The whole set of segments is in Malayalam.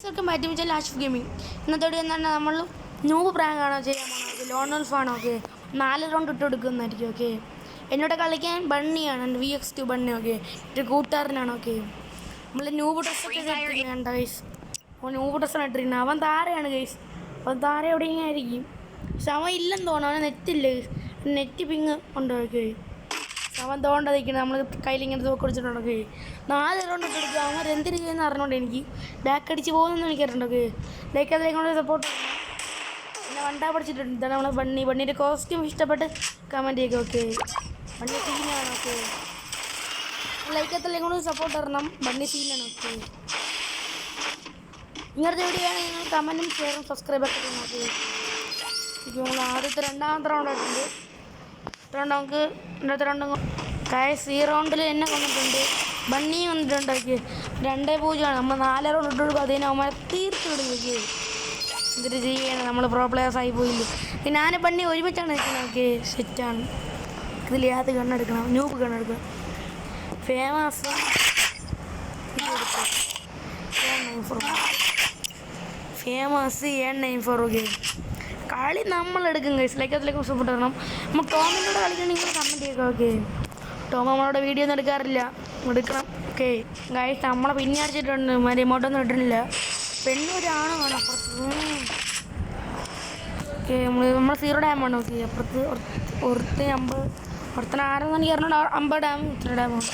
Welcome back to last gaming. ഇന്നത്തോടെ എന്താണ് നമ്മൾ നൂബ് പ്രാങ്ക് ആണോ ചെയ്യാൻ പോകുന്നത്? ലോൺ വൾഫ് ആണോ? ഓക്കെ, 4 റൗണ്ട് ഇട്ട് കൊടുക്കുന്നതായിരിക്കും. ഓക്കെ, എന്നോട് കളിക്കാൻ ബണ്ണിയാണ്, എൻ്റെ VX2 ബണ്ണി. ഓക്കെ, ഒരു കൂട്ടുകാരനാണ്. ഓക്കെ, നമ്മൾ നൂബ് ഡ്രസ്സൊക്കെ ഇട്ടിരിക്കുന്നുണ്ട് ഗൈസ്. അവൻ നൂബ് ഡ്രസ്സാണ് ഇട്ടിരിക്കുന്നത്. അവൻ താരയാണ് ഗൈസ്. അവൻ താര എവിടെയെങ്കിലും ആയിരിക്കും, പക്ഷെ അവൻ ഇല്ലെന്ന് തോന്നുന്നു. അവന് നെറ്റില്ല, നെറ്റ് പിങ് ഉണ്ടോ? ഓക്കെ, അവൻ തോണ്ടതിരിക്കുന്നത് നമ്മൾ കയ്യിലിങ്ങനെ തോക്ക് കൊടുത്തിട്ടുണ്ടോ? 4 റൗണ്ട് ഇട്ട് കൊടുക്കുക. അവൻ എന്തിനു ചെയ്യുന്ന അറിഞ്ഞോണ്ട് എനിക്ക് ബാക്ക് അടിച്ച് പോകുന്നതെന്ന് എനിക്കറിയണ്ടോ? ലൈക്ക് അതിലേക്ക് സപ്പോർട്ട് പിന്നെ വണ്ടാ പഠിച്ചിട്ടുണ്ട്. ഇതാണ് നമ്മളെ ബണ്ണിയുടെ കോസ്റ്റ്യൂം ഇഷ്ടപ്പെട്ട് കമൻറ്റ് ചെയ്യുക. ഓക്കെ, ബണ്ണി സീനാണ്. ഓക്കെ, ലൈക്ക് അതിലേക്ക് സപ്പോർട്ട് തരണം. ബണ്ണി സീനാണ്. ഓക്കെ, ഇങ്ങനത്തെ വീഡിയോ ആണ് നിങ്ങൾ കമൻറ്റും ഷെയറും സബ്സ്ക്രൈബൊക്കെ ചെയ്യണം. ഓക്കെ, നമ്മൾ ആദ്യത്തെ 2ാമത്തെ റൗണ്ട് ആയിട്ടുണ്ട്. നമുക്ക് ഇന്നത്തെ റൗണ്ട് കായസ് ഈ റൗണ്ടിൽ എന്നെ കൊണ്ടിട്ടുണ്ട്, ബണ്ണി വന്നിട്ടുണ്ട്. ഓക്കെ, 2-0 നമ്മൾ 4 റൗണ്ട് ഇട്ട് കൊടുക്കും. അതിന് അവന്മാരെ തീർത്ത് വിടുക. എന്നിട്ട് ചെയ്യണം, നമ്മൾ പ്രോ പ്ലെയേഴ്സ് ആയി പോയില്ലേ. ഞാൻ ബണ്ണി ഒരുമിച്ചാണ് നിൽക്കുന്നത്. ഓക്കെ, സെറ്റാണ്. ഇതിൽ ഏത് കണ്ണെടുക്കണം? നൂബ് കണ്ണെടുക്കണം. Famous A94. ഓക്കെ, കളി നമ്മളെടുക്കും ഗൈസ്. ലൈക്ക് അതിലേക്ക് സപ്പോർട്ട് ചെയ്യണം. നമ്മൾ ടോമിനോട് കളിക്കണമെങ്കിൽ കമൻറ്റ് ചെയ്യുക. ഓക്കെ, ടോം നമ്മളോട് വീഡിയോ ഒന്നും എടുക്കാറില്ല, എടുക്കണം. ഓക്കെ ഗൈസ്, നമ്മളെ പിന്നെ അടിച്ചിട്ടുണ്ട്. റിമോട്ടൊന്നും ഇട്ടിട്ടില്ല. പെണ്ണൊരാണ് വേണം അപ്പുറത്ത്. ഓക്കെ, നമ്മൾ 0 ഡാം ആണ്. ഓക്കെ, അപ്പുറത്ത് ഒരുത്തിന് 50, ഒരുത്തിന് ആരെന്ന് എനിക്ക് അറിഞ്ഞോ 50 ഡാം, ഇത്ര ഡാമാണ്.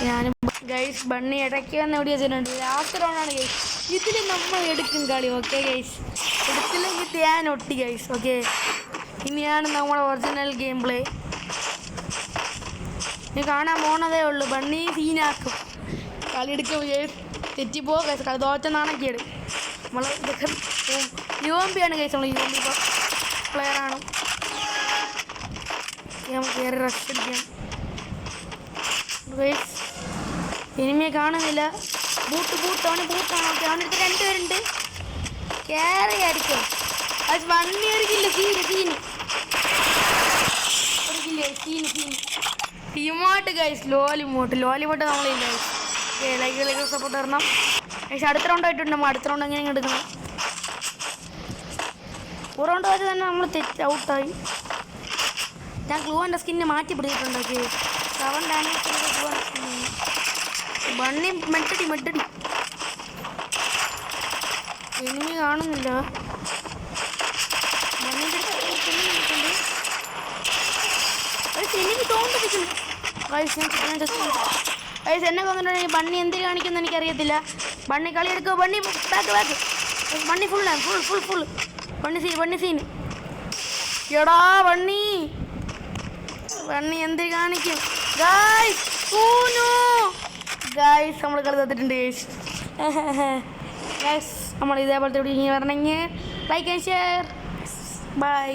ഞാനും ഗൈസ് ബണ്ണി ഇടയ്ക്ക് വന്ന് വീഡിയോ ചെയ്യുന്നുണ്ട്. ലാസ്റ്റ് റൗണ്ടാണ് ഗൈസ്. ഇതിൽ നമ്മൾ എടുക്കും കളി. ഓക്കെ ഗൈസ്, എടുത്തില്ലെങ്കിൽ ഞാൻ ഒട്ടി ഗൈസ്. ഓക്കെ, ഇനിയാണ് നമ്മുടെ ഒറിജിനൽ ഗെയിം പ്ലേ. ഇനി കാണാൻ പോണതേ ഉള്ളൂ. ബണ്ണി സീനാക്കും. കളി എടുക്കും തെറ്റിപ്പോ ഗൈസ്. കളി തോറ്റ നാണക്കേട്. നമ്മൾ ഇതൊക്കെ UMP ആണ് ഗൈസ്. നമ്മൾ UMP പ്ലെയറാണ്. നമുക്ക് കയറി റഷ് അടിക്കാം ഗൈസ്. ഇനിമയെ കാണുന്നില്ല. ബൂട്ടാണ്. ഓക്കെ, അവനടുത്ത് 2 പേരുണ്ട്. കയറി അടിക്കും. അത് ബണ്ണി ഒരു കില്ല. സീന് ടീമോട്ട് ഗൈസ്. ലോലിമോട്ട് നമ്മളില്ല ഗൈസ്. ഓക്കെ, ലൈക്ക് സപ്പോർട്ട് തരണം ഗൈസ്. അടുത്ത റൗണ്ട് ആയിട്ടുണ്ട്. നമ്മൾ അടുത്ത റൗണ്ട് എങ്ങനെ എടുക്കണം? ഒരു റൗണ്ട് വരെ തന്നെ നമ്മൾ ഔട്ടായി. ഞാൻ ഗ്ലൂവിൻ്റെ സ്കിന്ന് മാറ്റി പിടിച്ചിട്ടുണ്ട്. ഓക്കെ, 7 ഡാമേജ് ബണ്ണി മെട്ടടി. എനിമി കാണുന്നില്ല. ബണ്ണിൻ്റെ എനിമി തോന്നിരിക്കുന്നു ഗൈസ്. എന്നെ കൊന്നിട്ടുണ്ടെങ്കിൽ ബണ്ണി എന്ത് കാണിക്കുമെന്ന് എനിക്കറിയത്തില്ല. ബണ്ണി കളി എടുക്കുക. Bunny back. Bunny full. Bunny scene. എടാ ബണ്ണി എന്ത് കാണിക്കും ഗൈസ്? ഗൈസ് നമ്മൾ കളി തന്നിട്ടുണ്ട് ഗൈസ്. നമ്മൾ ഇതേപോലത്തെ വീഡിയോ വരണമെങ്കിൽ ലൈക്ക് ആൻഡ് ഷെയർ. ബൈ.